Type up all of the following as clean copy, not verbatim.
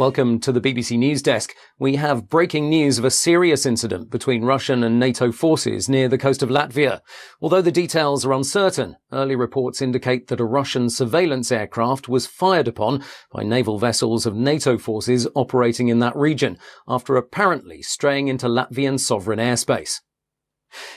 Welcome to the BBC News Desk. We have breaking news of a serious incident between Russian and NATO forces near the coast of Latvia. Although the details are uncertain, early reports indicate that a Russian surveillance aircraft was fired upon by naval vessels of NATO forces operating in that region, after apparently straying into Latvian sovereign airspace.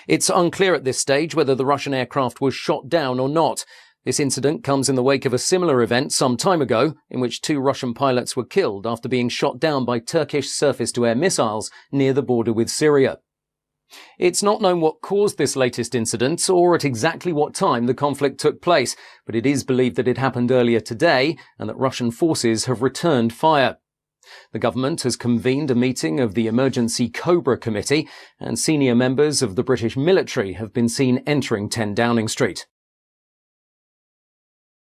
It's unclear at this stage whether the Russian aircraft was shot down or not. This incident comes in the wake of a similar event some time ago, in which 2 Russian pilots were killed after being shot down by Turkish surface-to-air missiles near the border with Syria. It's not known what caused this latest incident or at exactly what time the conflict took place, but it is believed that it happened earlier today and that Russian forces have returned fire. The government has convened a meeting of the Emergency Cobra Committee, and senior members of the British military have been seen entering 10 Downing Street.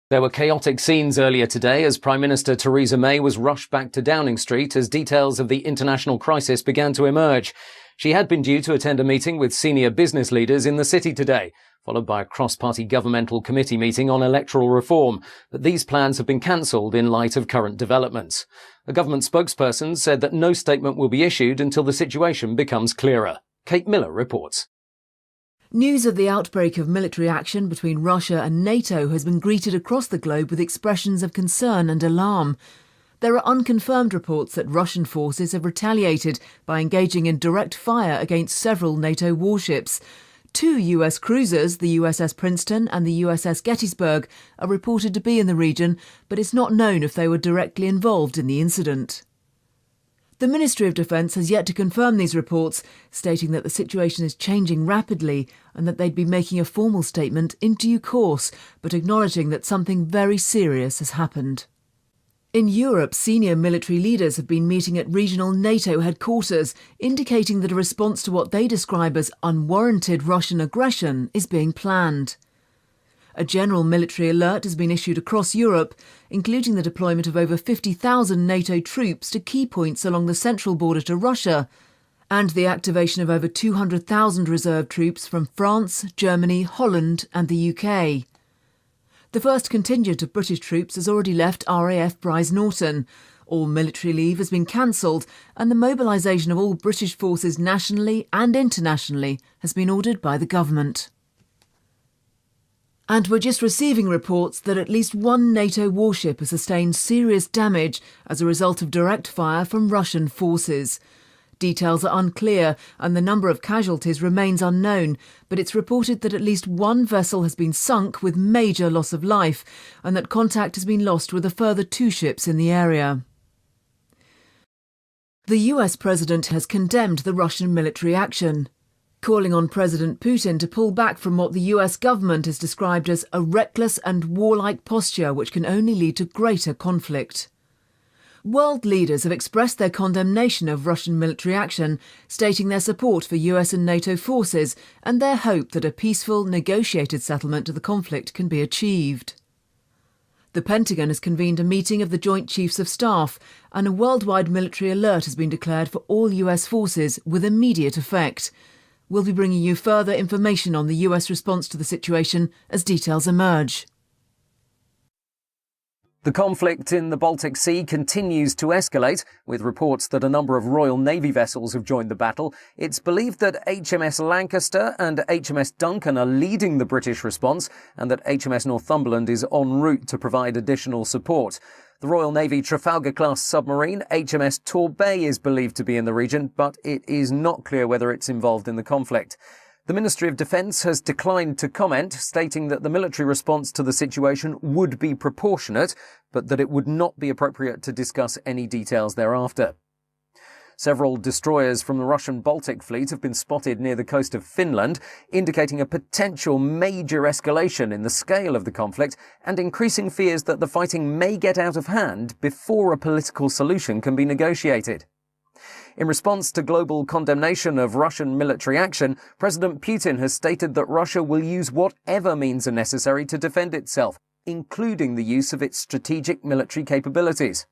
There were chaotic scenes earlier today as Prime Minister Theresa May was rushed back to Downing Street as details of the international crisis began to emerge. She had been due to attend a meeting with senior business leaders in the city today, followed by a cross-party governmental committee meeting on electoral reform, but these plans have been cancelled in light of current developments. A government spokesperson said that no statement will be issued until the situation becomes clearer. Kate Miller reports. News of the outbreak of military action between Russia and NATO has been greeted across the globe with expressions of concern and alarm. There are unconfirmed reports that Russian forces have retaliated by engaging in direct fire against several NATO warships. 2 US cruisers, the USS Princeton and the USS Gettysburg, are reported to be in the region, but it's not known if they were directly involved in the incident. The Ministry of Defence has yet to confirm these reports, stating that the situation is changing rapidly and that they'd be making a formal statement in due course, but acknowledging that something very serious has happened. In Europe, senior military leaders have been meeting at regional NATO headquarters, indicating that a response to what they describe as unwarranted Russian aggression is being planned. A general military alert has been issued across Europe, including the deployment of over 50,000 NATO troops to key points along the central border to Russia, and the activation of over 200,000 reserve troops from France, Germany, Holland and the UK. The first contingent of British troops has already left RAF Brize Norton. All military leave has been cancelled, and the mobilisation of all British forces nationally and internationally has been ordered by the government. And we're just receiving reports that at least 1 NATO warship has sustained serious damage as a result of direct fire from Russian forces. Details are unclear and the number of casualties remains unknown, but it's reported that at least 1 vessel has been sunk with major loss of life and that contact has been lost with a further 2 ships in the area. The US president has condemned the Russian military action, calling on President Putin to pull back from what the US government has described as a reckless and warlike posture which can only lead to greater conflict. World leaders have expressed their condemnation of Russian military action, stating their support for US and NATO forces and their hope that a peaceful, negotiated settlement to the conflict can be achieved. The Pentagon has convened a meeting of the Joint Chiefs of Staff, and a worldwide military alert has been declared for all US forces with immediate effect. We'll be bringing you further information on the US response to the situation as details emerge. The conflict in the Baltic Sea continues to escalate, with reports that a number of Royal Navy vessels have joined the battle. It's believed that HMS Lancaster and HMS Duncan are leading the British response, and that HMS Northumberland is en route to provide additional support. The Royal Navy Trafalgar-class submarine HMS Torbay is believed to be in the region, but it is not clear whether it's involved in the conflict. The Ministry of Defence has declined to comment, stating that the military response to the situation would be proportionate, but that it would not be appropriate to discuss any details thereafter. Several destroyers from the Russian Baltic Fleet have been spotted near the coast of Finland, indicating a potential major escalation in the scale of the conflict and increasing fears that the fighting may get out of hand before a political solution can be negotiated. In response to global condemnation of Russian military action, President Putin has stated that Russia will use whatever means are necessary to defend itself, including the use of its strategic military capabilities.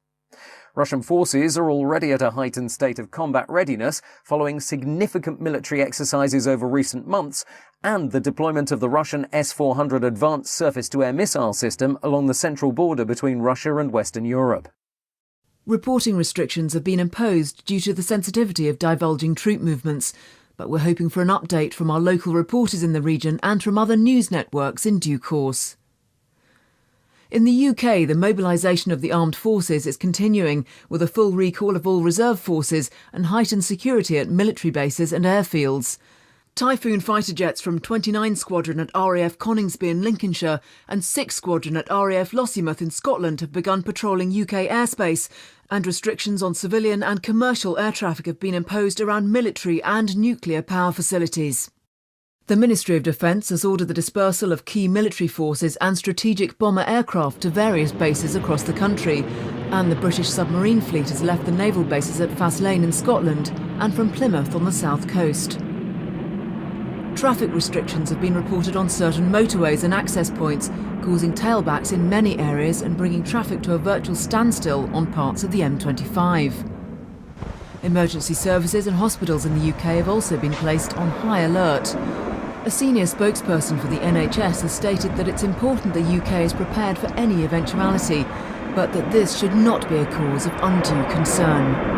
Russian forces are already at a heightened state of combat readiness following significant military exercises over recent months and the deployment of the Russian S-400 advanced surface-to-air missile system along the central border between Russia and Western Europe. Reporting restrictions have been imposed due to the sensitivity of divulging troop movements, but we're hoping for an update from our local reporters in the region and from other news networks in due course. In the UK, the mobilisation of the armed forces is continuing, with a full recall of all reserve forces and heightened security at military bases and airfields. Typhoon fighter jets from 29 Squadron at RAF Coningsby in Lincolnshire and 6 Squadron at RAF Lossiemouth in Scotland have begun patrolling UK airspace, and restrictions on civilian and commercial air traffic have been imposed around military and nuclear power facilities. The Ministry of Defence has ordered the dispersal of key military forces and strategic bomber aircraft to various bases across the country, and the British submarine fleet has left the naval bases at Faslane in Scotland and from Plymouth on the south coast. Traffic restrictions have been reported on certain motorways and access points, causing tailbacks in many areas and bringing traffic to a virtual standstill on parts of the M25. Emergency services and hospitals in the UK have also been placed on high alert. A senior spokesperson for the NHS has stated that it's important the UK is prepared for any eventuality, but that this should not be a cause of undue concern.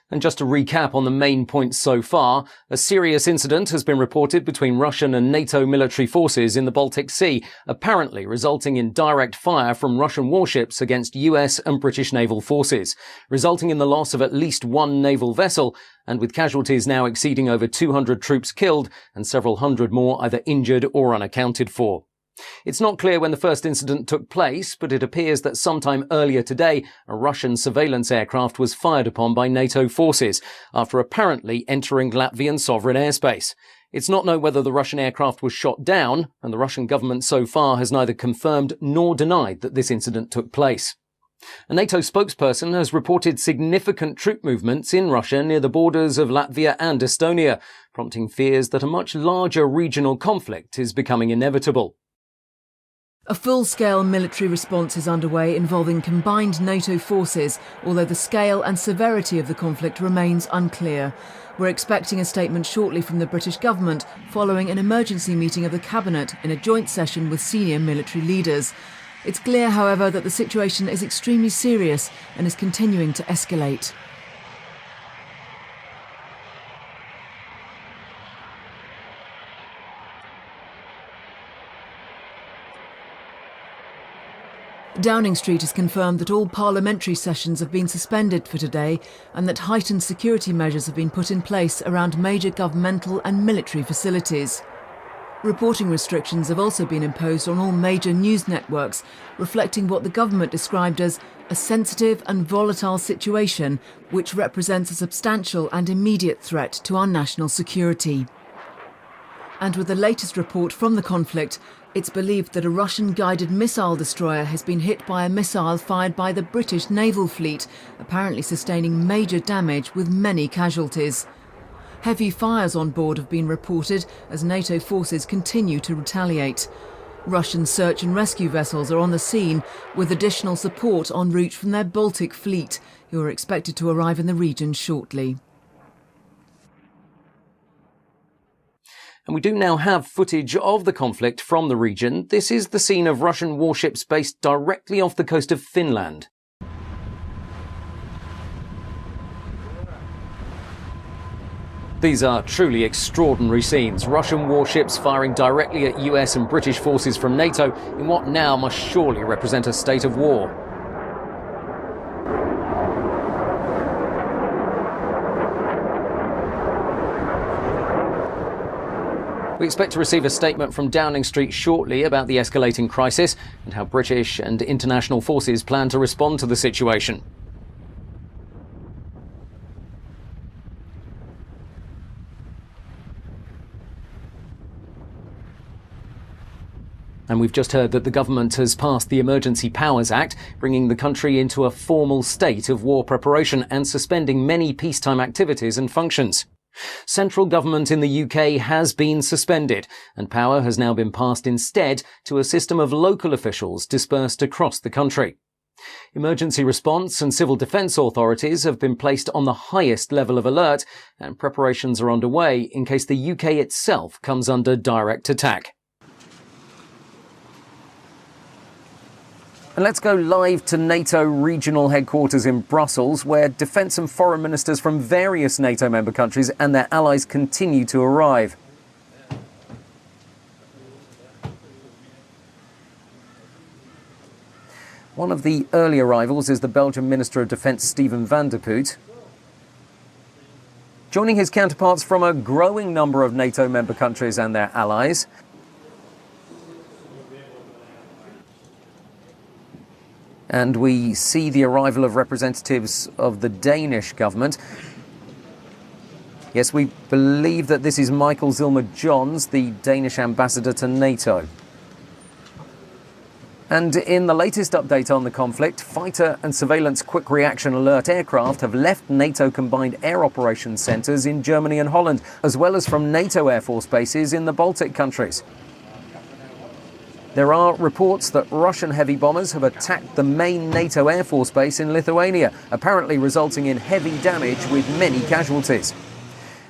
And just to recap on the main points so far, a serious incident has been reported between Russian and NATO military forces in the Baltic Sea, apparently resulting in direct fire from Russian warships against US and British naval forces, resulting in the loss of at least one naval vessel, and with casualties now exceeding over 200 troops killed and several hundred more either injured or unaccounted for. It's not clear when the first incident took place, but it appears that sometime earlier today, a Russian surveillance aircraft was fired upon by NATO forces after apparently entering Latvian sovereign airspace. It's not known whether the Russian aircraft was shot down, and the Russian government so far has neither confirmed nor denied that this incident took place. A NATO spokesperson has reported significant troop movements in Russia near the borders of Latvia and Estonia, prompting fears that a much larger regional conflict is becoming inevitable. A full-scale military response is underway involving combined NATO forces, although the scale and severity of the conflict remains unclear. We're expecting a statement shortly from the British government following an emergency meeting of the Cabinet in a joint session with senior military leaders. It's clear, however, that the situation is extremely serious and is continuing to escalate. Downing Street has confirmed that all parliamentary sessions have been suspended for today and that heightened security measures have been put in place around major governmental and military facilities. Reporting restrictions have also been imposed on all major news networks, reflecting what the government described as a sensitive and volatile situation which represents a substantial and immediate threat to our national security. And with the latest report from the conflict, it's believed that a Russian-guided missile destroyer has been hit by a missile fired by the British naval fleet, apparently sustaining major damage with many casualties. Heavy fires on board have been reported as NATO forces continue to retaliate. Russian search and rescue vessels are on the scene, with additional support en route from their Baltic fleet, who are expected to arrive in the region shortly. And we do now have footage of the conflict from the region. This is the scene of Russian warships based directly off the coast of Finland. These are truly extraordinary scenes. Russian warships firing directly at US and British forces from NATO in what now must surely represent a state of war. We expect to receive a statement from Downing Street shortly about the escalating crisis and how British and international forces plan to respond to the situation. And we've just heard that the government has passed the Emergency Powers Act, bringing the country into a formal state of war preparation and suspending many peacetime activities and functions. Central government in the UK has been suspended, and power has now been passed instead to a system of local officials dispersed across the country. Emergency response and civil defence authorities have been placed on the highest level of alert, and preparations are underway in case the UK itself comes under direct attack. And let's go live to NATO regional headquarters in Brussels, where defence and foreign ministers from various NATO member countries and their allies continue to arrive. One of the early arrivals is the Belgian Minister of Defence, Steven van der Puut, joining his counterparts from a growing number of NATO member countries and their allies. And we see the arrival of representatives of the Danish government. Yes, we believe that this is Michael Zilmer-Johns, the Danish ambassador to NATO. And in the latest update on the conflict, fighter and surveillance quick reaction alert aircraft have left NATO combined air operations centres in Germany and Holland, as well as from NATO air force bases in the Baltic countries. There are reports that Russian heavy bombers have attacked the main NATO Air Force base in Lithuania, apparently resulting in heavy damage with many casualties.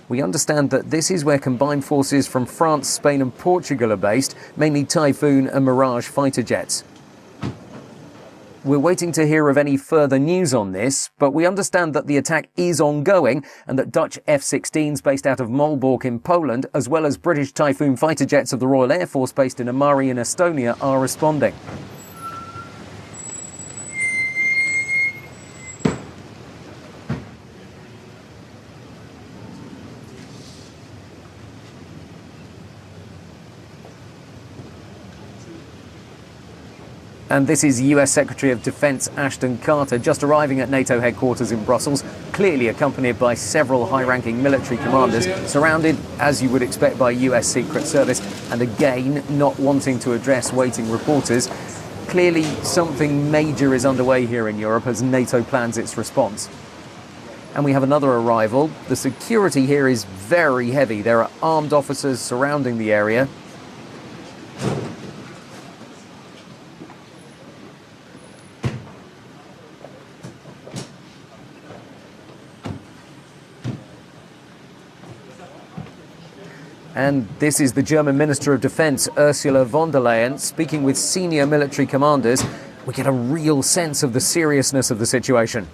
We understand that this is where combined forces from France, Spain and Portugal are based, mainly Typhoon and Mirage fighter jets. We're waiting to hear of any further news on this, but we understand that the attack is ongoing and that Dutch F-16s based out of Malbork in Poland, as well as British Typhoon fighter jets of the Royal Air Force based in Amari in Estonia, are responding. And this is US Secretary of Defense Ashton Carter just arriving at NATO headquarters in Brussels, clearly accompanied by several high-ranking military commanders, surrounded, as you would expect, by US Secret Service, and again, not wanting to address waiting reporters. Clearly, something major is underway here in Europe as NATO plans its response. And we have another arrival. The security here is very heavy. There are armed officers surrounding the area. And this is the German Minister of Defence, Ursula von der Leyen, speaking with senior military commanders. We get a real sense of the seriousness of the situation.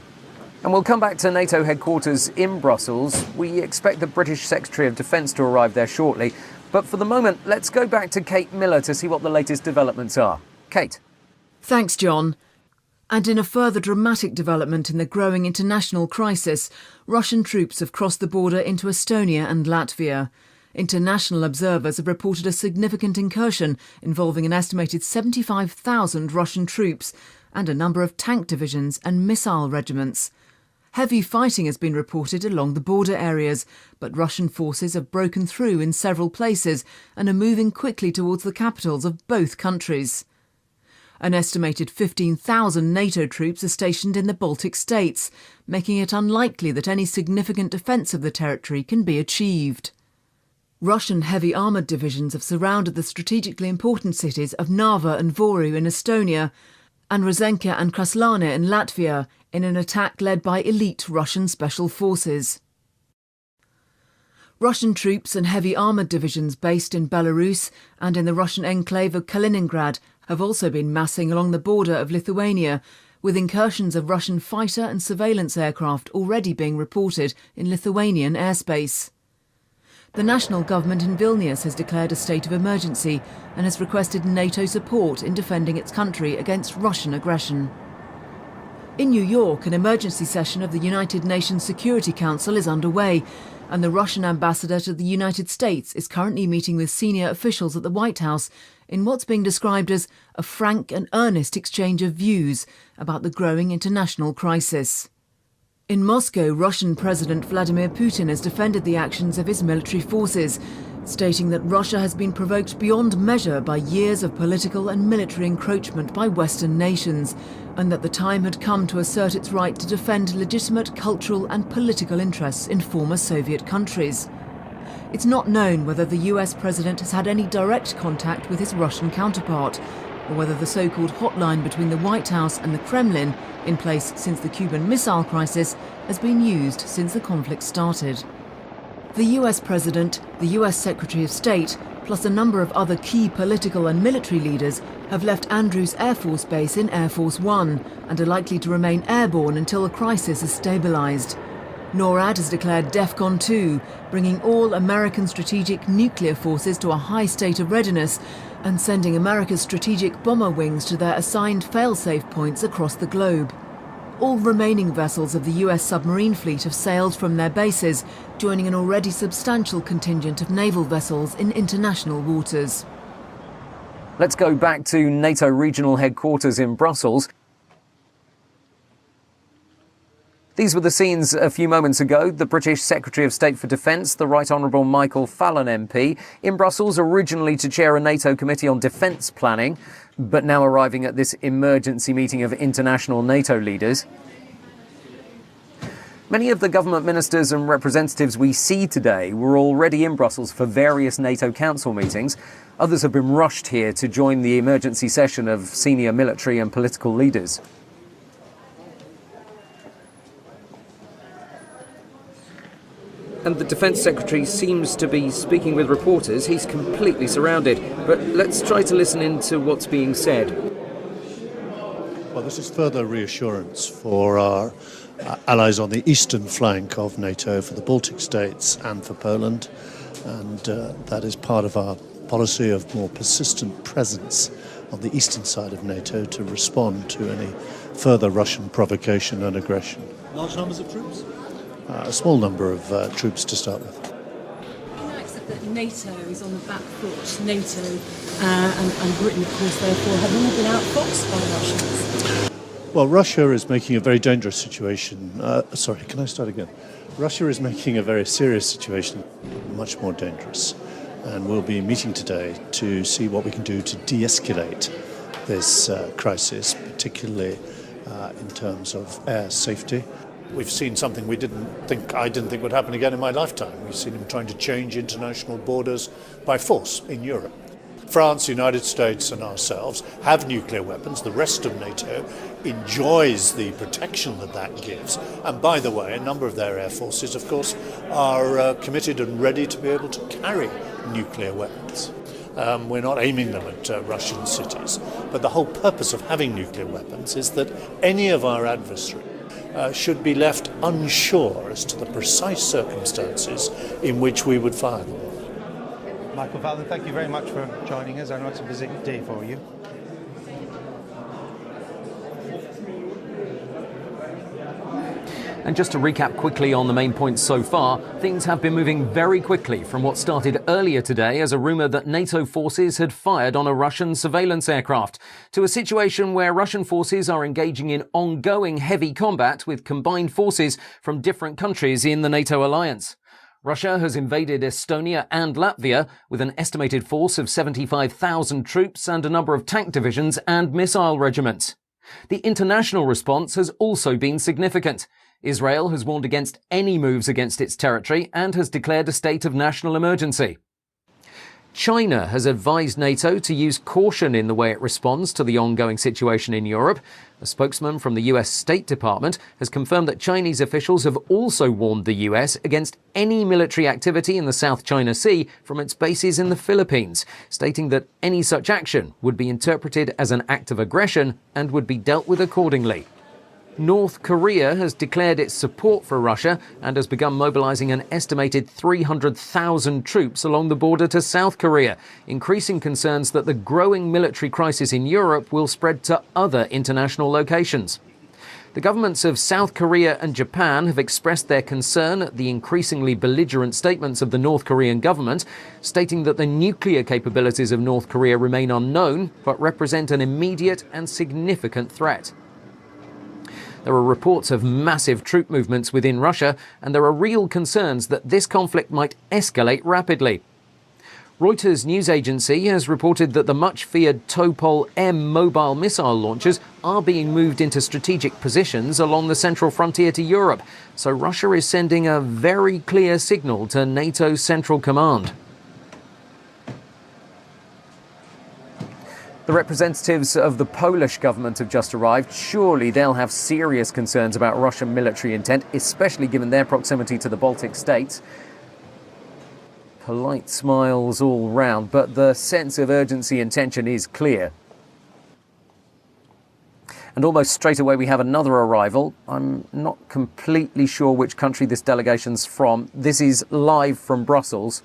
And we'll come back to NATO headquarters in Brussels. We expect the British Secretary of Defence to arrive there shortly. But for the moment, let's go back to Kate Miller to see what the latest developments are. Kate. Thanks, John. And in a further dramatic development in the growing international crisis, Russian troops have crossed the border into Estonia and Latvia. International observers have reported a significant incursion involving an estimated 75,000 Russian troops and a number of tank divisions and missile regiments. Heavy fighting has been reported along the border areas, but Russian forces have broken through in several places and are moving quickly towards the capitals of both countries. An estimated 15,000 NATO troops are stationed in the Baltic states, making it unlikely that any significant defence of the territory can be achieved. Russian heavy armoured divisions have surrounded the strategically important cities of Narva and Voru in Estonia and Rozenka and Kraslane in Latvia in an attack led by elite Russian special forces. Russian troops and heavy armoured divisions based in Belarus and in the Russian enclave of Kaliningrad have also been massing along the border of Lithuania, with incursions of Russian fighter and surveillance aircraft already being reported in Lithuanian airspace. The national government in Vilnius has declared a state of emergency and has requested NATO support in defending its country against Russian aggression. In New York, an emergency session of the United Nations Security Council is underway, and the Russian ambassador to the United States is currently meeting with senior officials at the White House in what's being described as a frank and earnest exchange of views about the growing international crisis. In Moscow, Russian President Vladimir Putin has defended the actions of his military forces, stating that Russia has been provoked beyond measure by years of political and military encroachment by Western nations, and that the time had come to assert its right to defend legitimate cultural and political interests in former Soviet countries. It's not known whether the US president has had any direct contact with his Russian counterpart, or whether the so-called hotline between the White House and the Kremlin, in place since the Cuban Missile Crisis, has been used since the conflict started. The US President, the US Secretary of State, plus a number of other key political and military leaders have left Andrews Air Force Base in Air Force One and are likely to remain airborne until the crisis is stabilised. NORAD has declared DEFCON 2, bringing all American strategic nuclear forces to a high state of readiness and sending America's strategic bomber wings to their assigned fail-safe points across the globe. All remaining vessels of the US submarine fleet have sailed from their bases, joining an already substantial contingent of naval vessels in international waters. Let's go back to NATO regional headquarters in Brussels. These were the scenes a few moments ago. The British Secretary of State for Defence, the Right Honourable Michael Fallon MP, in Brussels originally to chair a NATO committee on defence planning, but now arriving at this emergency meeting of international NATO leaders. Many of the government ministers and representatives we see today were already in Brussels for various NATO Council meetings. Others have been rushed here to join the emergency session of senior military and political leaders. And the Defence Secretary seems to be speaking with reporters. He's completely surrounded. But let's try to listen in to what's being said. Well, this is further reassurance for our allies on the eastern flank of NATO, for the Baltic states and for Poland. And that is part of our policy of more persistent presence on the eastern side of NATO to respond to any further Russian provocation and aggression. Large numbers of troops? A small number of troops to start with. Can I accept that NATO is on the back foot? NATO and Britain, of course, therefore, have all been outfoxed by the Russians? Well, Russia is making a very dangerous situation. Russia is making a very serious situation much more dangerous. And we'll be meeting today to see what we can do to de-escalate this crisis, particularly in terms of air safety. We've seen something I didn't think would happen again in my lifetime. We've seen him trying to change international borders by force in Europe. France, the United States and ourselves have nuclear weapons. The rest of NATO enjoys the protection that gives. And by the way, a number of their air forces, of course, are committed and ready to be able to carry nuclear weapons. We're not aiming them at Russian cities. But the whole purpose of having nuclear weapons is that any of our adversaries should be left unsure as to the precise circumstances in which we would fire them. Michael Fallon, thank you very much for joining us. I know it's a busy day for you. And just to recap quickly on the main points so far, things have been moving very quickly from what started earlier today as a rumour that NATO forces had fired on a Russian surveillance aircraft, to a situation where Russian forces are engaging in ongoing heavy combat with combined forces from different countries in the NATO alliance. Russia has invaded Estonia and Latvia with an estimated force of 75,000 troops and a number of tank divisions and missile regiments. The international response has also been significant. Israel has warned against any moves against its territory and has declared a state of national emergency. China has advised NATO to use caution in the way it responds to the ongoing situation in Europe. A spokesman from the US State Department has confirmed that Chinese officials have also warned the US against any military activity in the South China Sea from its bases in the Philippines, stating that any such action would be interpreted as an act of aggression and would be dealt with accordingly. North Korea has declared its support for Russia and has begun mobilizing an estimated 300,000 troops along the border to South Korea, increasing concerns that the growing military crisis in Europe will spread to other international locations. The governments of South Korea and Japan have expressed their concern at the increasingly belligerent statements of the North Korean government, stating that the nuclear capabilities of North Korea remain unknown but represent an immediate and significant threat. There are reports of massive troop movements within Russia, and there are real concerns that this conflict might escalate rapidly. Reuters news agency has reported that the much-feared Topol-M mobile missile launchers are being moved into strategic positions along the central frontier to Europe, so Russia is sending a very clear signal to NATO's Central Command. The representatives of the Polish government have just arrived. Surely they'll have serious concerns about Russian military intent, especially given their proximity to the Baltic states. Polite smiles all round, but the sense of urgency and tension is clear. And almost straight away we have another arrival. I'm not completely sure which country this delegation's from. This is live from Brussels.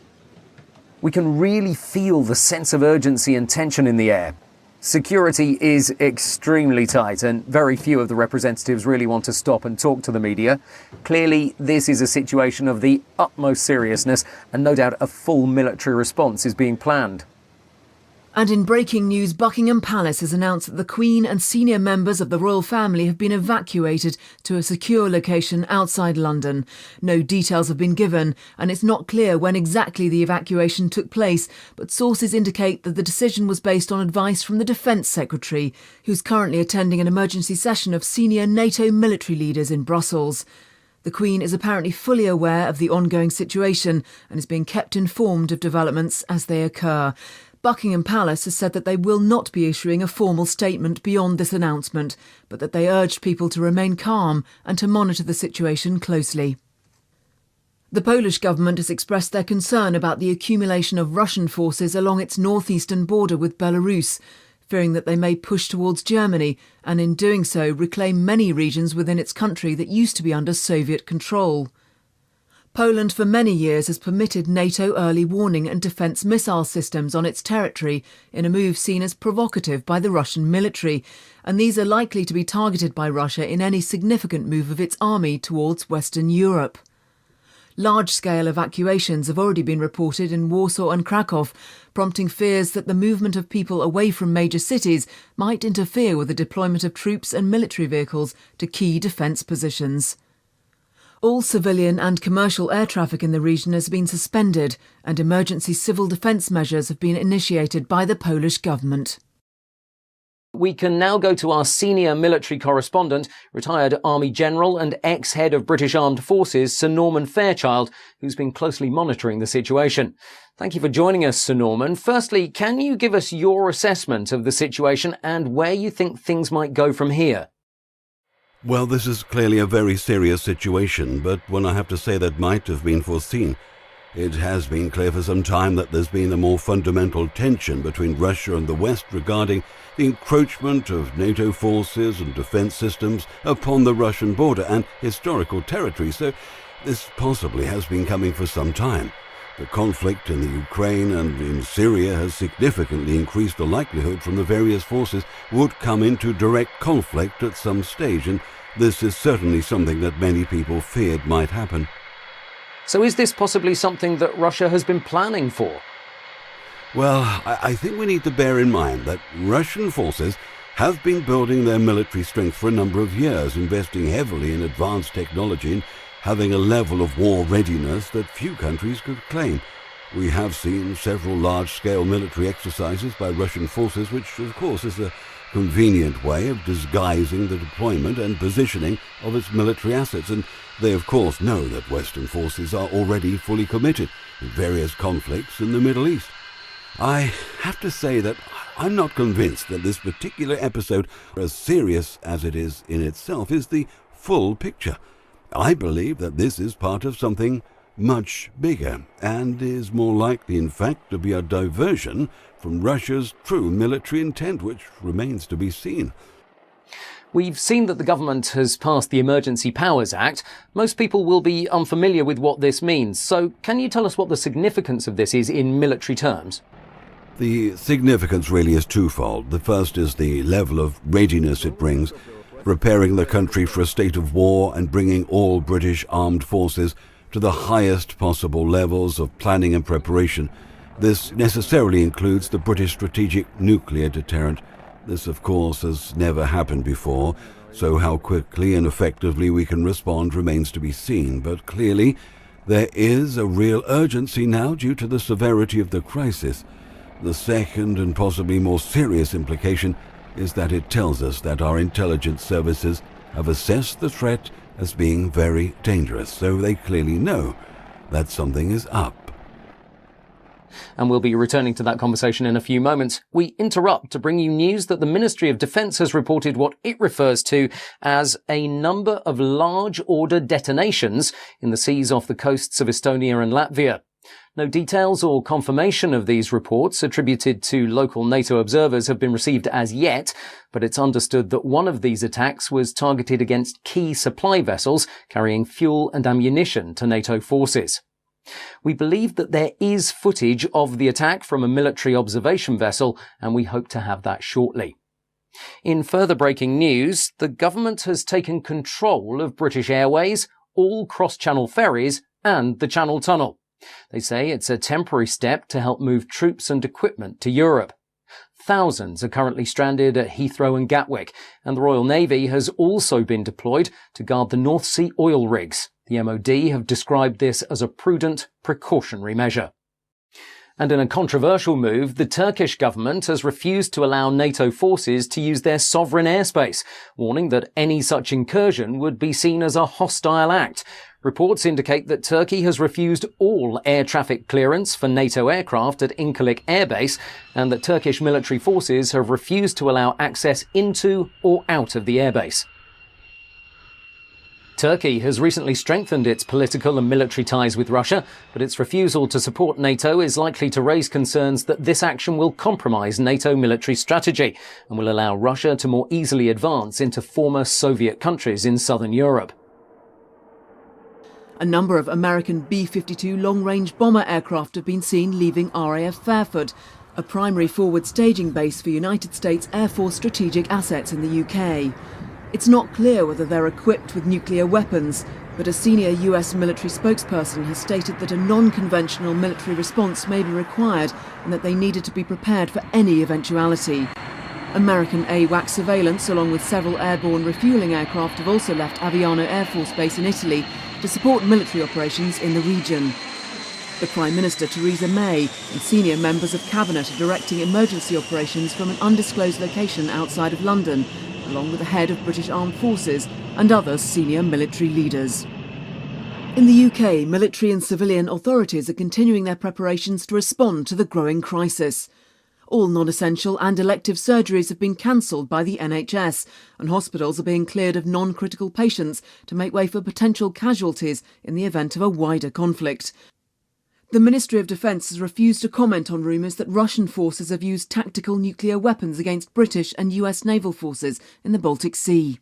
We can really feel the sense of urgency and tension in the air. Security is extremely tight and very few of the representatives really want to stop and talk to the media. Clearly, this is a situation of the utmost seriousness and no doubt a full military response is being planned. And in breaking news, Buckingham Palace has announced that the Queen and senior members of the royal family have been evacuated to a secure location outside London. No details have been given, and it's not clear when exactly the evacuation took place, but sources indicate that the decision was based on advice from the Defence Secretary, who's currently attending an emergency session of senior NATO military leaders in Brussels. The Queen is apparently fully aware of the ongoing situation and is being kept informed of developments as they occur. Buckingham Palace has said that they will not be issuing a formal statement beyond this announcement, but that they urged people to remain calm and to monitor the situation closely. The Polish government has expressed their concern about the accumulation of Russian forces along its northeastern border with Belarus, fearing that they may push towards Germany and in doing so reclaim many regions within its country that used to be under Soviet control. Poland for many years has permitted NATO early warning and defence missile systems on its territory in a move seen as provocative by the Russian military, and these are likely to be targeted by Russia in any significant move of its army towards Western Europe. Large-scale evacuations have already been reported in Warsaw and Krakow, prompting fears that the movement of people away from major cities might interfere with the deployment of troops and military vehicles to key defence positions. All civilian and commercial air traffic in the region has been suspended, and emergency civil defence measures have been initiated by the Polish government. We can now go to our senior military correspondent, retired Army General and ex-head of British Armed Forces, Sir Norman Fairchild, who's been closely monitoring the situation. Thank you for joining us, Sir Norman. Firstly, can you give us your assessment of the situation and where you think things might go from here? Well, this is clearly a very serious situation, but one I have to say that might have been foreseen. It has been clear for some time that there's been a more fundamental tension between Russia and the West regarding the encroachment of NATO forces and defense systems upon the Russian border and historical territory, so this possibly has been coming for some time. The conflict in the Ukraine and in Syria has significantly increased the likelihood from the various forces would come into direct conflict at some stage, and this is certainly something that many people feared might happen. So is this possibly something that Russia has been planning for? Well, I think we need to bear in mind that Russian forces have been building their military strength for a number of years, investing heavily in advanced technology and having a level of war readiness that few countries could claim. We have seen several large-scale military exercises by Russian forces, which of course is a convenient way of disguising the deployment and positioning of its military assets, and they of course know that Western forces are already fully committed in various conflicts in the Middle East. I have to say that I'm not convinced that this particular episode, as serious as it is in itself, is the full picture. I believe that this is part of something much bigger and is more likely, in fact, to be a diversion from Russia's true military intent, which remains to be seen. We've seen that the government has passed the Emergency Powers Act. Most people will be unfamiliar with what this means. So can you tell us what the significance of this is in military terms? The significance really is twofold. The first is the level of readiness it brings, preparing the country for a state of war and bringing all British armed forces to the highest possible levels of planning and preparation. This necessarily includes the British strategic nuclear deterrent. This, of course, has never happened before, so how quickly and effectively we can respond remains to be seen. But clearly, there is a real urgency now due to the severity of the crisis. The second and possibly more serious implication is that it tells us that our intelligence services have assessed the threat as being very dangerous, so they clearly know that something is up. And we'll be returning to that conversation in a few moments. We interrupt to bring you news that the Ministry of Defence has reported what it refers to as a number of large order detonations in the seas off the coasts of Estonia and Latvia. No details or confirmation of these reports attributed to local NATO observers have been received as yet, but it's understood that one of these attacks was targeted against key supply vessels carrying fuel and ammunition to NATO forces. We believe that there is footage of the attack from a military observation vessel, and we hope to have that shortly. In further breaking news, the government has taken control of British Airways, all cross-channel ferries, and the Channel Tunnel. They say it's a temporary step to help move troops and equipment to Europe. Thousands are currently stranded at Heathrow and Gatwick, and the Royal Navy has also been deployed to guard the North Sea oil rigs. The MOD have described this as a prudent, precautionary measure. And in a controversial move, the Turkish government has refused to allow NATO forces to use their sovereign airspace, warning that any such incursion would be seen as a hostile act. Reports indicate that Turkey has refused all air traffic clearance for NATO aircraft at Incirlik Air Base, and that Turkish military forces have refused to allow access into or out of the airbase. Turkey has recently strengthened its political and military ties with Russia, but its refusal to support NATO is likely to raise concerns that this action will compromise NATO military strategy and will allow Russia to more easily advance into former Soviet countries in southern Europe. A number of American B-52 long-range bomber aircraft have been seen leaving RAF Fairford, a primary forward staging base for United States Air Force strategic assets in the UK. It's not clear whether they're equipped with nuclear weapons, but a senior US military spokesperson has stated that a non-conventional military response may be required and that they needed to be prepared for any eventuality. American AWACS surveillance, along with several airborne refuelling aircraft, have also left Aviano Air Force Base in Italy to support military operations in the region. The Prime Minister Theresa May and senior members of Cabinet are directing emergency operations from an undisclosed location outside of London, along with the head of British Armed Forces and other senior military leaders. In the UK, military and civilian authorities are continuing their preparations to respond to the growing crisis. All non-essential and elective surgeries have been cancelled by the NHS, and hospitals are being cleared of non-critical patients to make way for potential casualties in the event of a wider conflict. The Ministry of Defence has refused to comment on rumours that Russian forces have used tactical nuclear weapons against British and US naval forces in the Baltic Sea.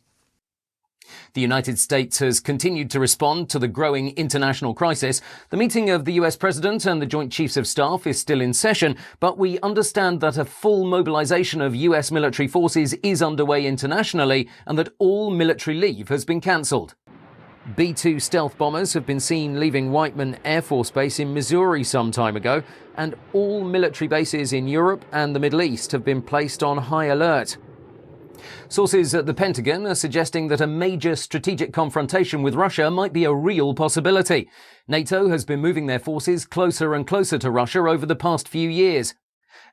The United States has continued to respond to the growing international crisis. The meeting of the US President and the Joint Chiefs of Staff is still in session, but we understand that a full mobilisation of US military forces is underway internationally and that all military leave has been cancelled. B-2 stealth bombers have been seen leaving Whiteman Air Force Base in Missouri some time ago, and all military bases in Europe and the Middle East have been placed on high alert. Sources at the Pentagon are suggesting that a major strategic confrontation with Russia might be a real possibility. NATO has been moving their forces closer and closer to Russia over the past few years.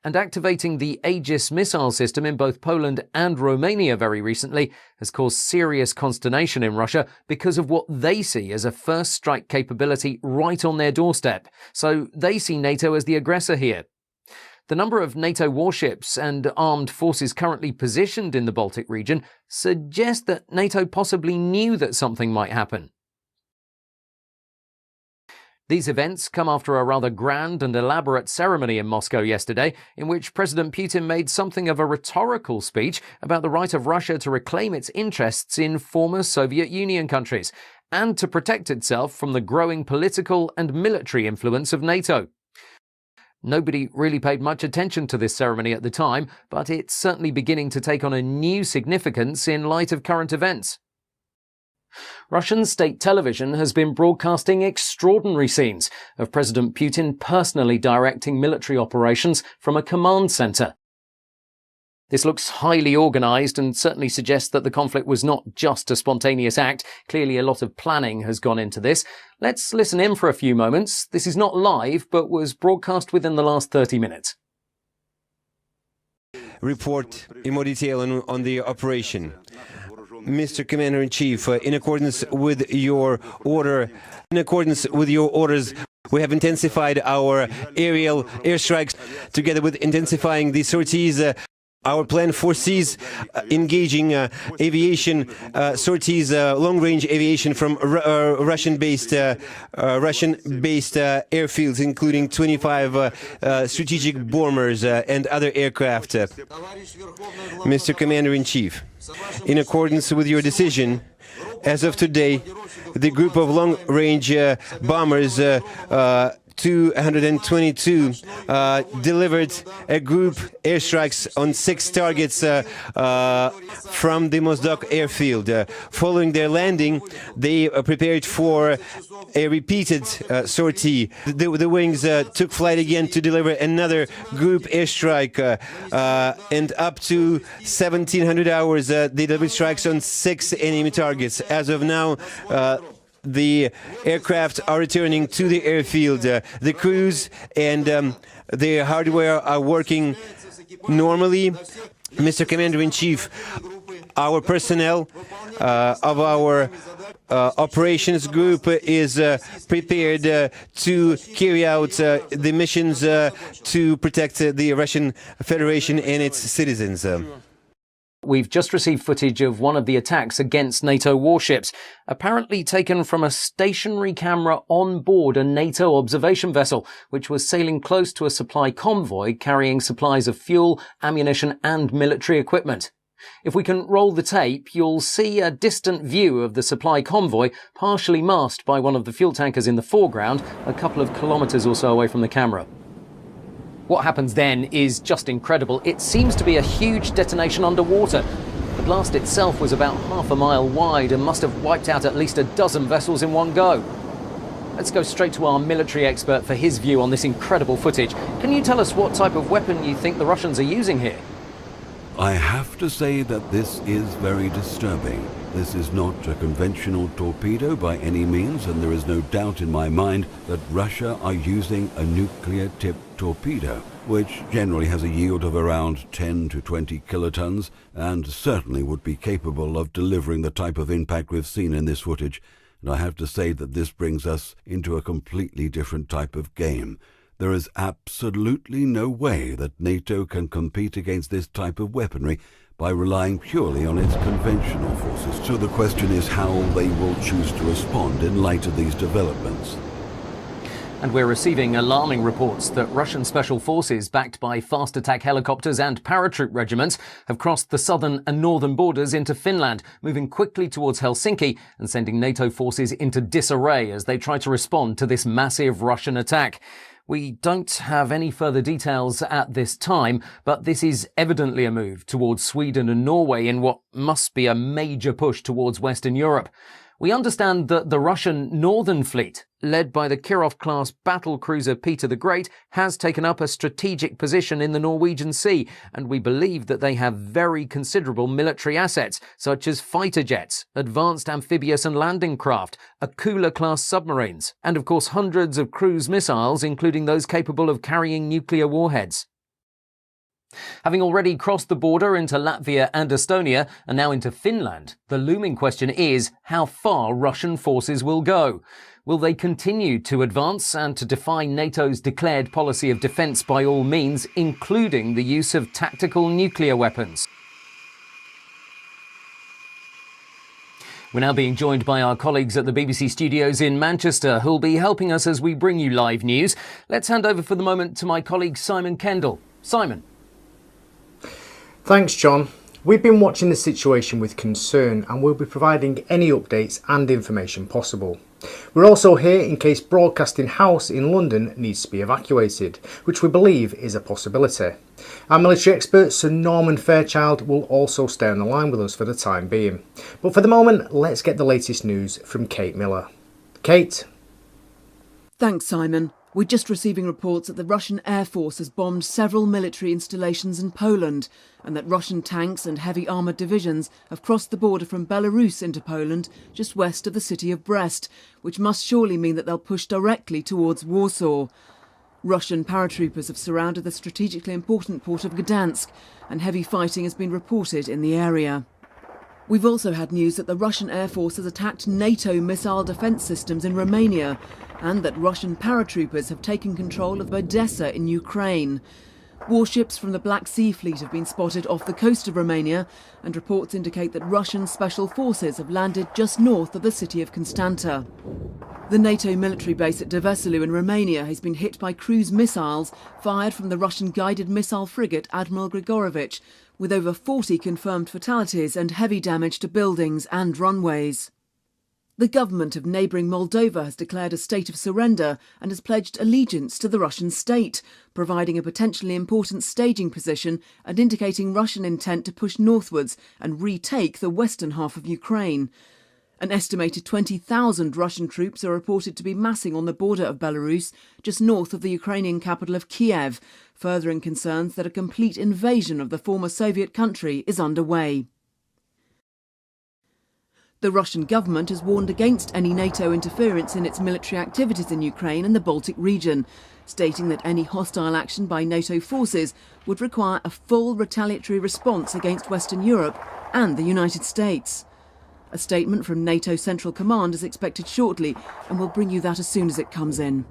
And activating the Aegis missile system in both Poland and Romania very recently has caused serious consternation in Russia because of what they see as a first strike capability right on their doorstep. So they see NATO as the aggressor here. The number of NATO warships and armed forces currently positioned in the Baltic region suggest that NATO possibly knew that something might happen. These events come after a rather grand and elaborate ceremony in Moscow yesterday, in which President Putin made something of a rhetorical speech about the right of Russia to reclaim its interests in former Soviet Union countries, and to protect itself from the growing political and military influence of NATO. Nobody really paid much attention to this ceremony at the time, but it's certainly beginning to take on a new significance in light of current events. Russian state television has been broadcasting extraordinary scenes of President Putin personally directing military operations from a command centre. This looks highly organised and certainly suggests that the conflict was not just a spontaneous act. Clearly a lot of planning has gone into this. Let's listen in for a few moments. This is not live, but was broadcast within the last 30 minutes. Report in more detail on the operation. Mr. Commander-in-Chief, in accordance with your orders, we have intensified our aerial airstrikes together with intensifying the sorties Our plan foresees engaging aviation sorties, long-range aviation from Russian-based airfields, including 25 strategic bombers and other aircraft. Mr. Commander-in-Chief, in accordance with your decision, as of today, the group of long-range bombers 222 delivered a group airstrikes on 6 targets from the Mozdok airfield. Following their landing, they prepared for a repeated sortie. The wings took flight again to deliver another group airstrike, and up to 1700 hours they delivered strikes on 6 enemy targets. As of now, the aircraft are returning to the airfield. The crews and the hardware are working normally. Mr. Commander-in-Chief, our personnel of our operations group is prepared to carry out the missions to protect the Russian Federation and its citizens. We've just received footage of one of the attacks against NATO warships, apparently taken from a stationary camera on board a NATO observation vessel, which was sailing close to a supply convoy carrying supplies of fuel, ammunition and military equipment. If we can roll the tape, you'll see a distant view of the supply convoy, partially masked by one of the fuel tankers in the foreground, a couple of kilometres or so away from the camera. What happens then is just incredible. It seems to be a huge detonation underwater. The blast itself was about half a mile wide and must have wiped out at least a dozen vessels in one go. Let's go straight to our military expert for his view on this incredible footage. Can you tell us what type of weapon you think the Russians are using here? I have to say that this is very disturbing. This is not a conventional torpedo by any means, and there is no doubt in my mind that Russia are using a nuclear-tipped torpedo, which generally has a yield of around 10 to 20 kilotons, and certainly would be capable of delivering the type of impact we've seen in this footage. And I have to say that this brings us into a completely different type of game. There is absolutely no way that NATO can compete against this type of weaponry by relying purely on its conventional forces. So the question is how they will choose to respond in light of these developments. And we're receiving alarming reports that Russian special forces, backed by fast attack helicopters and paratroop regiments, have crossed the southern and northern borders into Finland, moving quickly towards Helsinki and sending NATO forces into disarray as they try to respond to this massive Russian attack. We don't have any further details at this time, but this is evidently a move towards Sweden and Norway in what must be a major push towards Western Europe. We understand that the Russian Northern Fleet, led by the Kirov-class battlecruiser Peter the Great, has taken up a strategic position in the Norwegian Sea, and we believe that they have very considerable military assets, such as fighter jets, advanced amphibious and landing craft, Akula-class submarines, and of course hundreds of cruise missiles, including those capable of carrying nuclear warheads. Having already crossed the border into Latvia and Estonia, and now into Finland, the looming question is how far Russian forces will go. Will they continue to advance and to defy NATO's declared policy of defence by all means, including the use of tactical nuclear weapons? We're now being joined by our colleagues at the BBC studios in Manchester, who'll be helping us as we bring you live news. Let's hand over for the moment to my colleague Simon Kendall. Simon. Thanks, John. We've been watching the situation with concern and we'll be providing any updates and information possible. We're also here in case Broadcasting House in London needs to be evacuated, which we believe is a possibility. Our military expert Sir Norman Fairchild will also stay on the line with us for the time being. But for the moment, let's get the latest news from Kate Miller. Kate? Thanks, Simon. We're just receiving reports that the Russian Air Force has bombed several military installations in Poland and that Russian tanks and heavy armoured divisions have crossed the border from Belarus into Poland just west of the city of Brest, which must surely mean that they'll push directly towards Warsaw. Russian paratroopers have surrounded the strategically important port of Gdansk and heavy fighting has been reported in the area. We've also had news that the Russian Air Force has attacked NATO missile defence systems in Romania and that Russian paratroopers have taken control of Odessa in Ukraine. Warships from the Black Sea Fleet have been spotted off the coast of Romania, and reports indicate that Russian special forces have landed just north of the city of Constanta. The NATO military base at Deveselu in Romania has been hit by cruise missiles fired from the Russian guided missile frigate Admiral Grigorovich, with over 40 confirmed fatalities and heavy damage to buildings and runways. The government of neighbouring Moldova has declared a state of surrender and has pledged allegiance to the Russian state, providing a potentially important staging position and indicating Russian intent to push northwards and retake the western half of Ukraine. An estimated 20,000 Russian troops are reported to be massing on the border of Belarus, just north of the Ukrainian capital of Kiev, furthering concerns that a complete invasion of the former Soviet country is underway. The Russian government has warned against any NATO interference in its military activities in Ukraine and the Baltic region, stating that any hostile action by NATO forces would require a full retaliatory response against Western Europe and the United States. A statement from NATO Central Command is expected shortly, and we'll bring you that as soon as it comes in.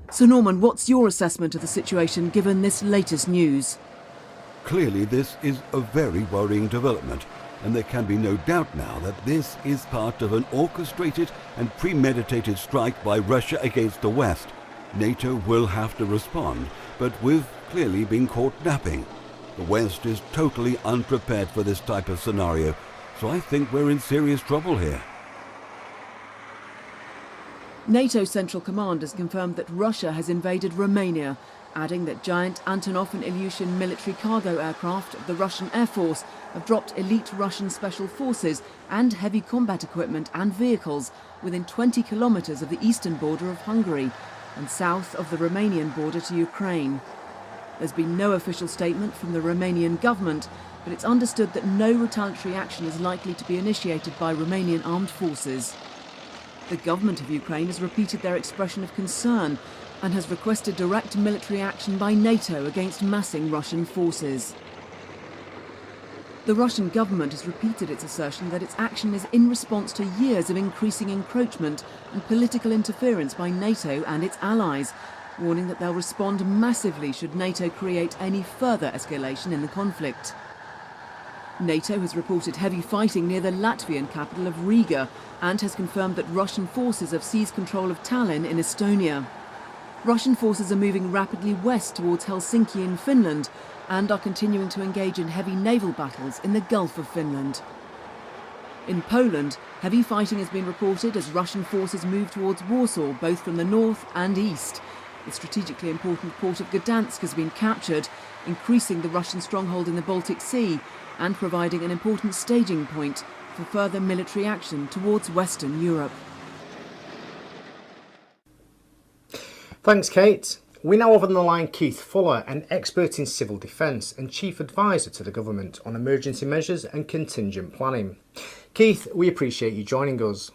So Norman, what's your assessment of the situation given this latest news? Clearly this is a very worrying development, and there can be no doubt now that this is part of an orchestrated and premeditated strike by Russia against the West. NATO will have to respond, but we've clearly been caught napping. The West is totally unprepared for this type of scenario, so I think we're in serious trouble here. NATO Central Command has confirmed that Russia has invaded Romania, adding that giant Antonov and Ilyushin military cargo aircraft of the Russian Air Force have dropped elite Russian special forces and heavy combat equipment and vehicles within 20 kilometres of the eastern border of Hungary and south of the Romanian border to Ukraine. There's been no official statement from the Romanian government, but it's understood that no retaliatory action is likely to be initiated by Romanian armed forces. The government of Ukraine has repeated their expression of concern and has requested direct military action by NATO against massing Russian forces. The Russian government has repeated its assertion that its action is in response to years of increasing encroachment and political interference by NATO and its allies, warning that they'll respond massively should NATO create any further escalation in the conflict. NATO has reported heavy fighting near the Latvian capital of Riga and has confirmed that Russian forces have seized control of Tallinn in Estonia. Russian forces are moving rapidly west towards Helsinki in Finland and are continuing to engage in heavy naval battles in the Gulf of Finland. In Poland, heavy fighting has been reported as Russian forces move towards Warsaw, both from the north and east. The strategically important port of Gdansk has been captured, increasing the Russian stronghold in the Baltic Sea and providing an important staging point for further military action towards Western Europe. Thanks, Kate. We now have on the line Keith Fuller, an expert in civil defence and chief advisor to the government on emergency measures and contingent planning. Keith, we appreciate you joining us.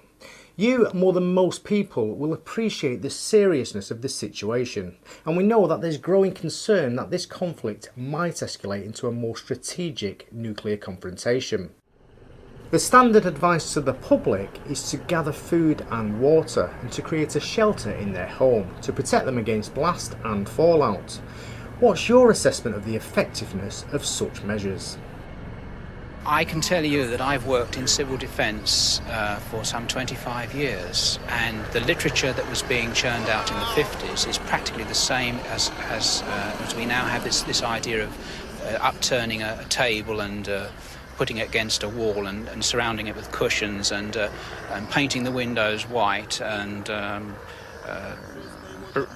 You, more than most people, will appreciate the seriousness of the situation, and we know that there's growing concern that this conflict might escalate into a more strategic nuclear confrontation. The standard advice to the public is to gather food and water and to create a shelter in their home to protect them against blast and fallout. What's your assessment of the effectiveness of such measures? I can tell you that I've worked in civil defence for some 25 years, and the literature that was being churned out in the 50s is practically the same as we now have this idea of upturning a table and putting it against a wall and surrounding it with cushions and painting the windows white and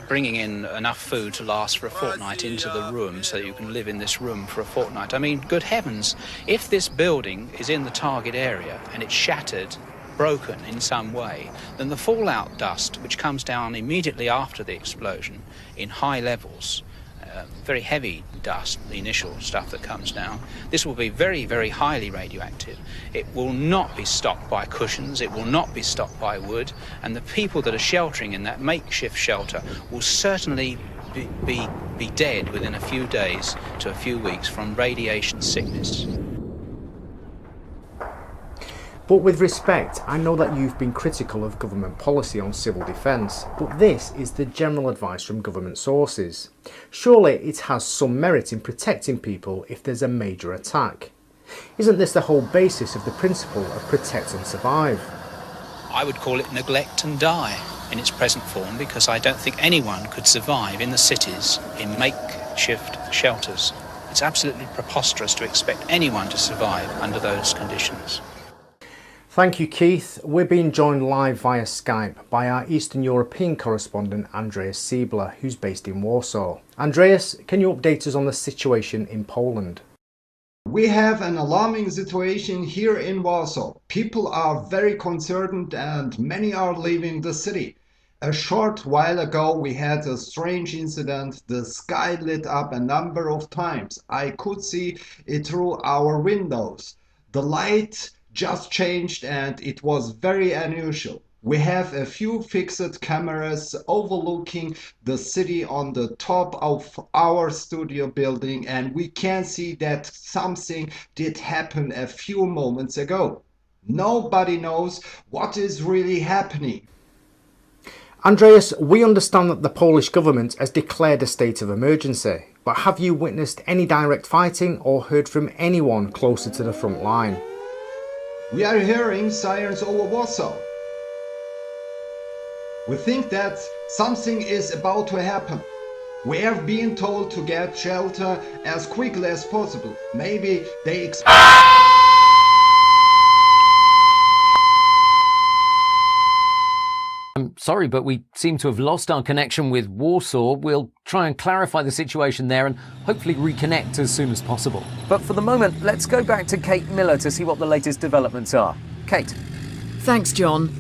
bringing in enough food to last for a fortnight into the room so that you can live in this room for a fortnight. I mean, good heavens, if this building is in the target area and it's shattered, broken in some way, then the fallout dust, which comes down immediately after the explosion in high levels, very heavy dust, the initial stuff that comes down, this will be very, very highly radioactive. It will not be stopped by cushions, it will not be stopped by wood, and the people that are sheltering in that makeshift shelter will certainly be dead within a few days to a few weeks from radiation sickness. But with respect, I know that you've been critical of government policy on civil defence, but this is the general advice from government sources. Surely it has some merit in protecting people if there's a major attack. Isn't this the whole basis of the principle of protect and survive? I would call it neglect and die in its present form, because I don't think anyone could survive in the cities in makeshift shelters. It's absolutely preposterous to expect anyone to survive under those conditions. Thank you, Keith. We're being joined live via Skype by our Eastern European correspondent Andreas Siebler, who's based in Warsaw. Andreas, can you update us on the situation in Poland? We have an alarming situation here in Warsaw. People are very concerned and many are leaving the city. A short while ago we had a strange incident. The sky lit up a number of times. I could see it through our windows. The light just changed and it was very unusual. We have a few fixed cameras overlooking the city on the top of our studio building, and we can see that something did happen a few moments ago. Nobody knows what is really happening. Andreas, we understand that the Polish government has declared a state of emergency, but have you witnessed any direct fighting or heard from anyone closer to the front line? We are hearing sirens over Warsaw. We think that something is about to happen. We have been told to get shelter as quickly as possible. Maybe they I'm sorry, but we seem to have lost our connection with Warsaw. We'll try and clarify the situation there and hopefully reconnect as soon as possible. But for the moment, let's go back to Kate Miller to see what the latest developments are. Kate. Thanks, John.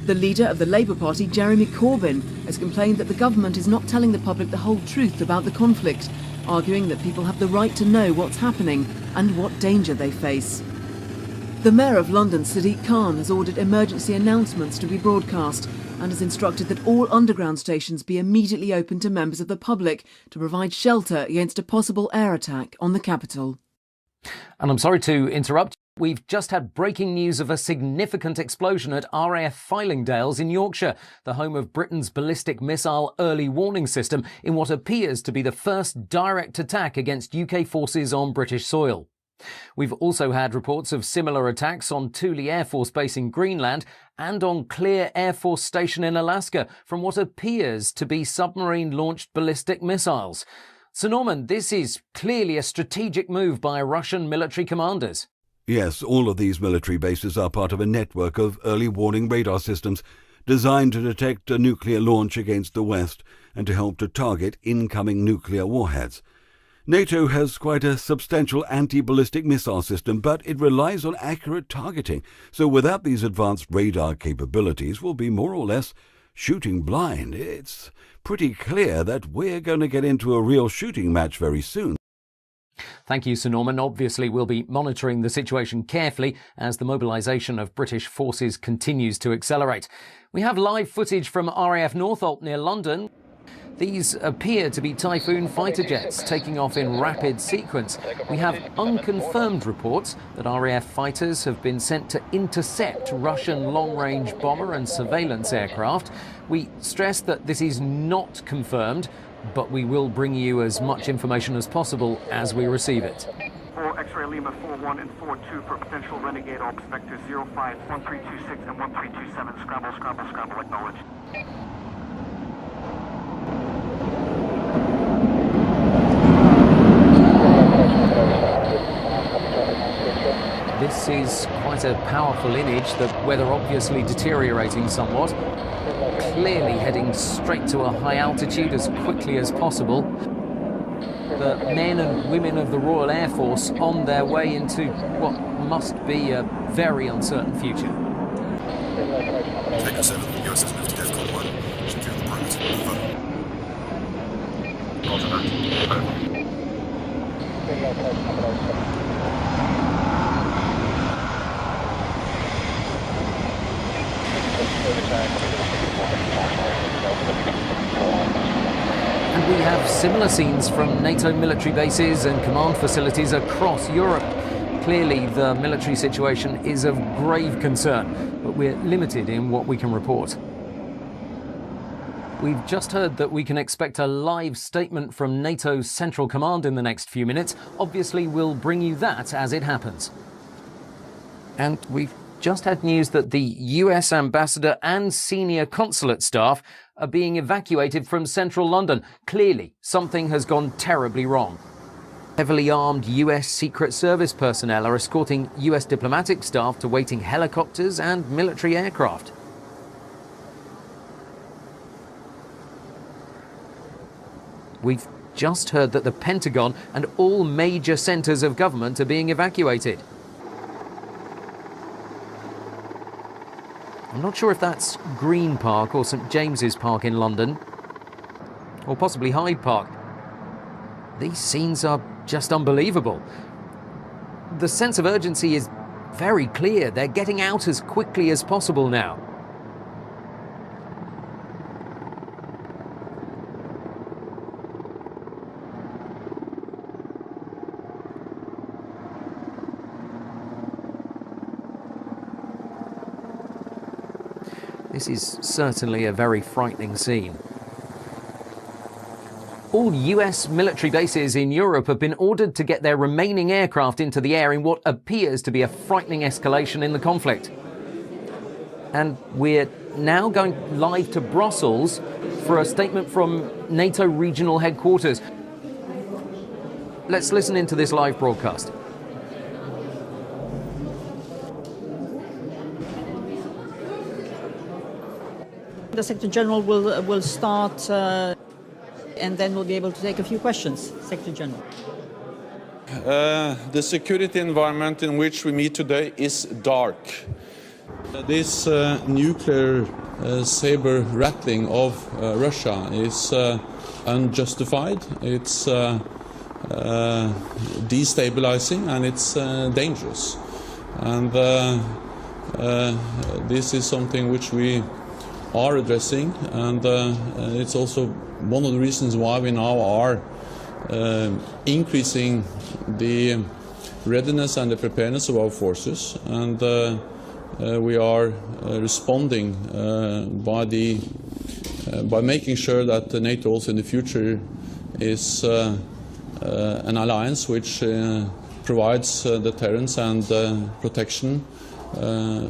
The leader of the Labour Party, Jeremy Corbyn, has complained that the government is not telling the public the whole truth about the conflict, arguing that people have the right to know what's happening and what danger they face. The Mayor of London, Sadiq Khan, has ordered emergency announcements to be broadcast and has instructed that all underground stations be immediately open to members of the public to provide shelter against a possible air attack on the capital. And I'm sorry to interrupt. We've just had breaking news of a significant explosion at RAF Fylingdales in Yorkshire, the home of Britain's ballistic missile early warning system, in what appears to be the first direct attack against UK forces on British soil. We've also had reports of similar attacks on Thule Air Force Base in Greenland and on Clear Air Force Station in Alaska from what appears to be submarine-launched ballistic missiles. Sir Norman, this is clearly a strategic move by Russian military commanders. Yes, all of these military bases are part of a network of early warning radar systems designed to detect a nuclear launch against the West and to help to target incoming nuclear warheads. NATO has quite a substantial anti-ballistic missile system, but it relies on accurate targeting. So without these advanced radar capabilities, we'll be more or less shooting blind. It's pretty clear that we're going to get into a real shooting match very soon. Thank you, Sir Norman. Obviously, we'll be monitoring the situation carefully as the mobilisation of British forces continues to accelerate. We have live footage from RAF Northolt near London. These appear to be Typhoon fighter jets taking off in rapid sequence. We have unconfirmed reports that RAF fighters have been sent to intercept Russian long-range bomber and surveillance aircraft. We stress that this is not confirmed, but we will bring you as much information as possible as we receive it. For X-ray Lima 41 and 42 for potential renegade Ops Vector 05, 1326 and 1327. Scramble, scramble, scramble, acknowledged. This is quite a powerful image, the weather obviously deteriorating somewhat. Clearly heading straight to a high altitude as quickly as possible. The men and women of the Royal Air Force on their way into what must be a very uncertain future. Take 7, US has moved to DEFCON 1. Secure the perimeter. Over. Roger that. Over. And we have similar scenes from NATO military bases and command facilities across Europe. Clearly, the military situation is of grave concern, but we're limited in what we can report. We've just heard that we can expect a live statement from NATO's Central Command in the next few minutes. Obviously, we'll bring you that as it happens. And we've just had news that the US ambassador and senior consulate staff are being evacuated from central London. Clearly, something has gone terribly wrong. Heavily armed US Secret Service personnel are escorting US diplomatic staff to waiting helicopters and military aircraft. We've just heard that the Pentagon and all major centres of government are being evacuated. I'm not sure if that's Green Park or St James's Park in London, or possibly Hyde Park. These scenes are just unbelievable. The sense of urgency is very clear. They're getting out as quickly as possible now. This is certainly a very frightening scene. All US military bases in Europe have been ordered to get their remaining aircraft into the air in what appears to be a frightening escalation in the conflict. And we're now going live to Brussels for a statement from NATO regional headquarters. Let's listen into this live broadcast. The Secretary General will start and then we'll be able to take a few questions. Secretary General. The security environment in which we meet today is dark. This nuclear saber rattling of Russia is unjustified, it's destabilizing, and it's dangerous. And this is something which we are addressing, and it's also one of the reasons why we now are increasing the readiness and the preparedness of our forces, and we are responding by making sure that NATO also in the future is an alliance which provides deterrence and protection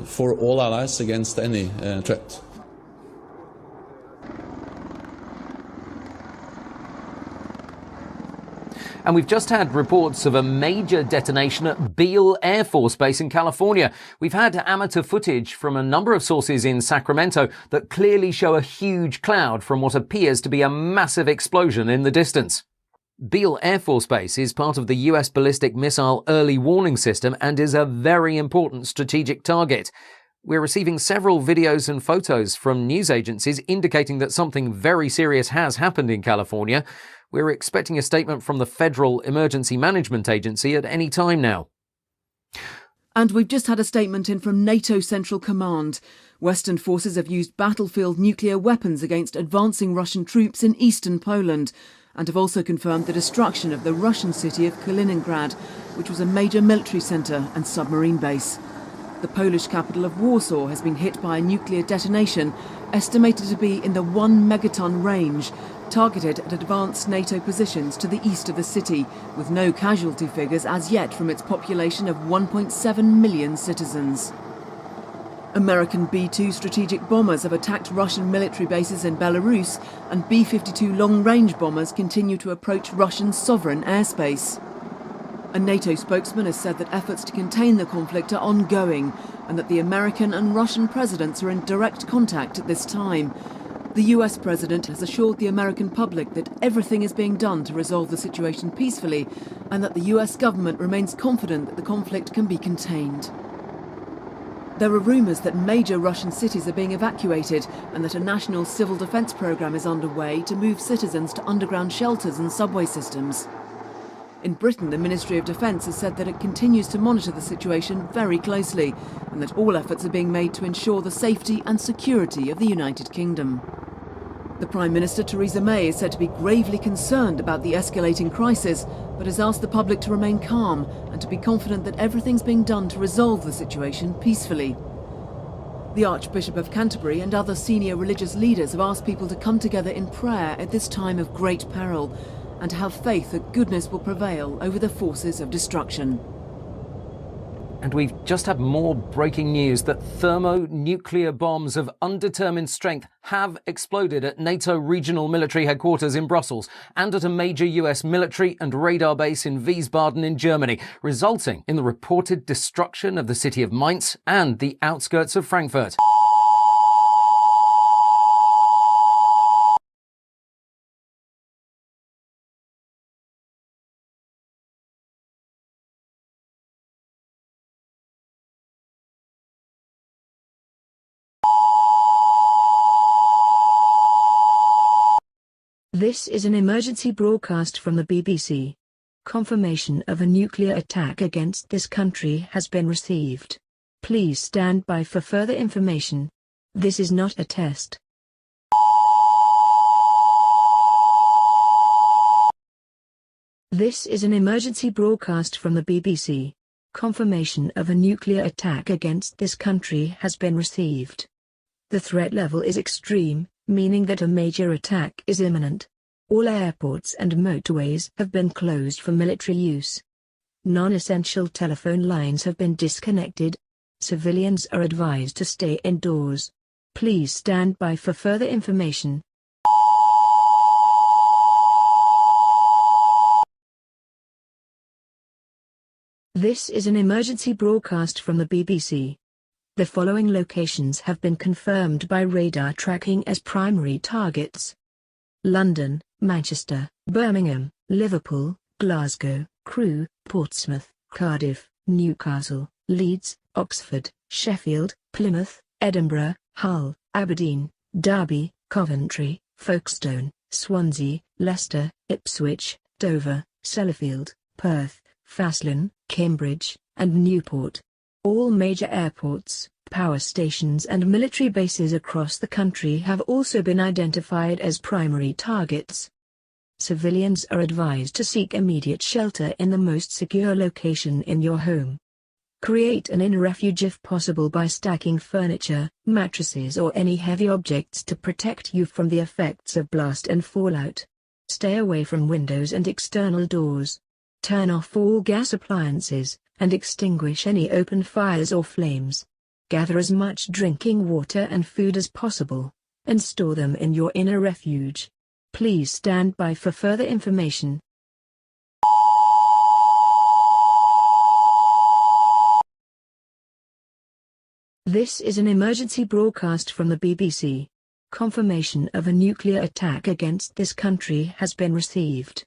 for all allies against any threat. And we've just had reports of a major detonation at Beale Air Force Base in California. We've had amateur footage from a number of sources in Sacramento that clearly show a huge cloud from what appears to be a massive explosion in the distance. Beale Air Force Base is part of the US Ballistic Missile Early Warning System and is a very important strategic target. We're receiving several videos and photos from news agencies indicating that something very serious has happened in California. We're expecting a statement from the Federal Emergency Management Agency at any time now. And we've just had a statement in from NATO Central Command. Western forces have used battlefield nuclear weapons against advancing Russian troops in eastern Poland, and have also confirmed the destruction of the Russian city of Kaliningrad, which was a major military centre and submarine base. The Polish capital of Warsaw has been hit by a nuclear detonation, estimated to be in the 1 megaton range, targeted at advanced NATO positions to the east of the city, with no casualty figures as yet from its population of 1.7 million citizens. American B-2 strategic bombers have attacked Russian military bases in Belarus, and B-52 long-range bombers continue to approach Russian sovereign airspace. A NATO spokesman has said that efforts to contain the conflict are ongoing, and that the American and Russian presidents are in direct contact at this time. The US president has assured the American public that everything is being done to resolve the situation peacefully, and that the US government remains confident that the conflict can be contained. There are rumours that major Russian cities are being evacuated, and that a national civil defence programme is underway to move citizens to underground shelters and subway systems. In Britain, the Ministry of Defence has said that it continues to monitor the situation very closely, and that all efforts are being made to ensure the safety and security of the United Kingdom. The Prime Minister, Theresa May, is said to be gravely concerned about the escalating crisis, but has asked the public to remain calm and to be confident that everything's being done to resolve the situation peacefully. The Archbishop of Canterbury and other senior religious leaders have asked people to come together in prayer at this time of great peril and to have faith that goodness will prevail over the forces of destruction. And we've just had more breaking news that thermonuclear bombs of undetermined strength have exploded at NATO regional military headquarters in Brussels and at a major US military and radar base in Wiesbaden in Germany, resulting in the reported destruction of the city of Mainz and the outskirts of Frankfurt. This is an emergency broadcast from the BBC. Confirmation of a nuclear attack against this country has been received. Please stand by for further information. This is not a test. This is an emergency broadcast from the BBC. Confirmation of a nuclear attack against this country has been received. The threat level is extreme, meaning that a major attack is imminent. All airports and motorways have been closed for military use. Non-essential telephone lines have been disconnected. Civilians are advised to stay indoors. Please stand by for further information. This is an emergency broadcast from the BBC. The following locations have been confirmed by radar tracking as primary targets: London, Manchester, Birmingham, Liverpool, Glasgow, Crewe, Portsmouth, Cardiff, Newcastle, Leeds, Oxford, Sheffield, Plymouth, Edinburgh, Hull, Aberdeen, Derby, Coventry, Folkestone, Swansea, Leicester, Ipswich, Dover, Sellafield, Perth, Faslane, Cambridge, and Newport. All major airports, power stations and military bases across the country have also been identified as primary targets. Civilians are advised to seek immediate shelter in the most secure location in your home. Create an inner refuge if possible by stacking furniture, mattresses or any heavy objects to protect you from the effects of blast and fallout. Stay away from windows and external doors. Turn off all gas appliances, and extinguish any open fires or flames. Gather as much drinking water and food as possible, and store them in your inner refuge. Please stand by for further information. This is an emergency broadcast from the BBC. Confirmation of a nuclear attack against this country has been received.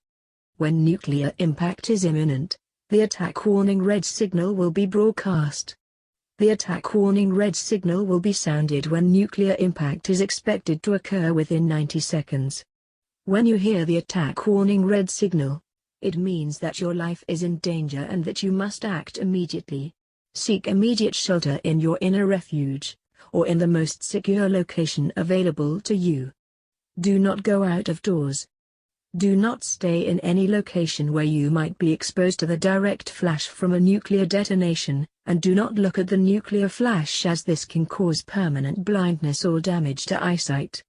When nuclear impact is imminent, the attack warning red signal will be broadcast. The attack warning red signal will be sounded when nuclear impact is expected to occur within 90 seconds. When you hear the attack warning red signal, it means that your life is in danger and that you must act immediately. Seek immediate shelter in your inner refuge, or in the most secure location available to you. Do not go out of doors. Do not stay in any location where you might be exposed to the direct flash from a nuclear detonation, and do not look at the nuclear flash as this can cause permanent blindness or damage to eyesight.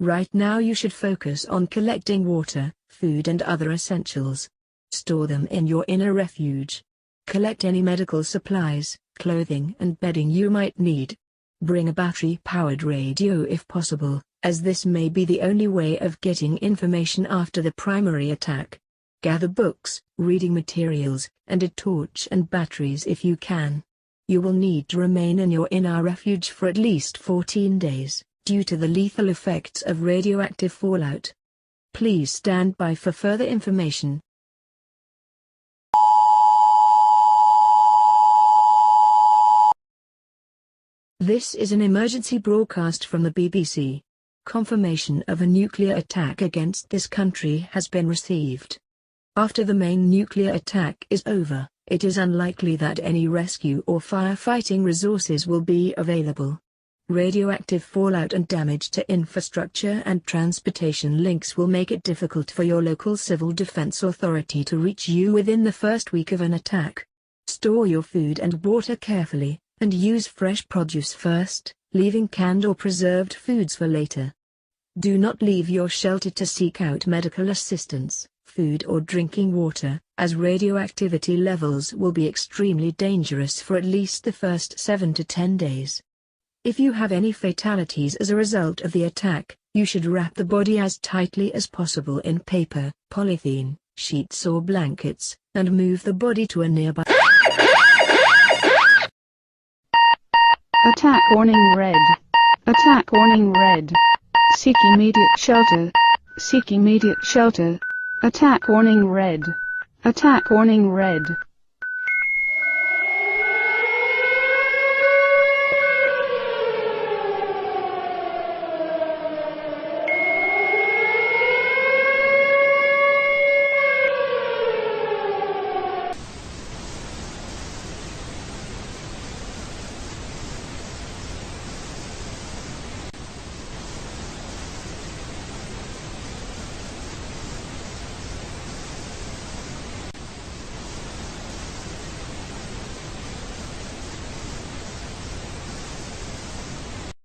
Right now you should focus on collecting water, food and other essentials. Store them in your inner refuge. Collect any medical supplies, clothing and bedding you might need. Bring a battery-powered radio if possible, as this may be the only way of getting information after the primary attack. Gather books, reading materials, and a torch and batteries if you can. You will need to remain in your inner refuge for at least 14 days, due to the lethal effects of radioactive fallout. Please stand by for further information. This is an emergency broadcast from the BBC. Confirmation of a nuclear attack against this country has been received. After the main nuclear attack is over, it is unlikely that any rescue or firefighting resources will be available. Radioactive fallout and damage to infrastructure and transportation links will make it difficult for your local civil defense authority to reach you within the first week of an attack. Store your food and water carefully, and use fresh produce first, leaving canned or preserved foods for later. Do not leave your shelter to seek out medical assistance, food or drinking water, as radioactivity levels will be extremely dangerous for at least the first 7 to 10 days. If you have any fatalities as a result of the attack, you should wrap the body as tightly as possible in paper, polythene, sheets or blankets, and move the body to a nearby. Attack warning red. Attack warning red. Seek immediate shelter. Seek immediate shelter. Attack warning red. Attack warning red.